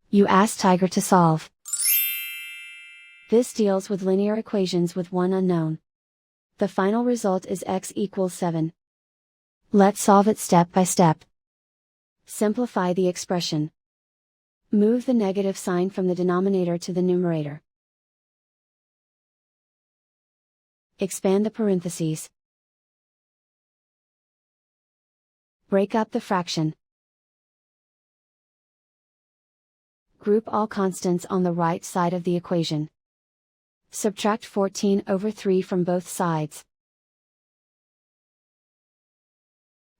You ask Tiger to solve. This deals with linear equations with one unknown. The final result is x equals 7. Let's solve it step by step. Simplify the expression. Move the negative sign from the denominator to the numerator. Expand the parentheses. Break up the fraction. Group all constants on the right side of the equation. Subtract 14 over 3 from both sides.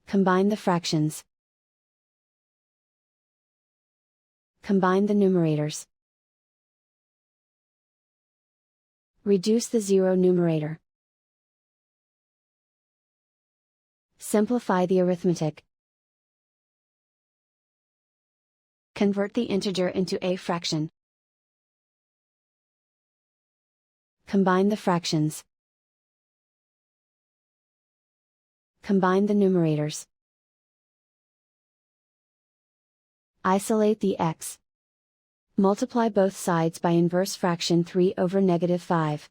Combine the fractions. Combine the numerators. Reduce the zero numerator. Simplify the arithmetic. Convert the integer into a fraction. Combine the fractions. Combine the numerators. Isolate the x. Multiply both sides by inverse fraction 3 over -5.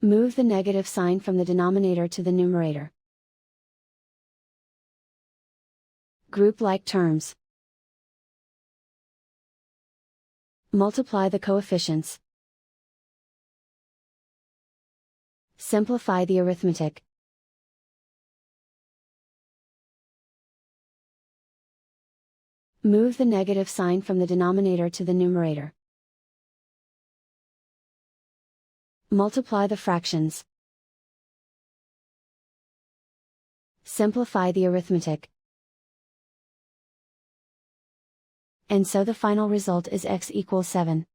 Move the negative sign from the denominator to the numerator. Group like terms. Multiply the coefficients. Simplify the arithmetic. Move the negative sign from the denominator to the numerator. Multiply the fractions. Simplify the arithmetic. And so the final result is x equals 7.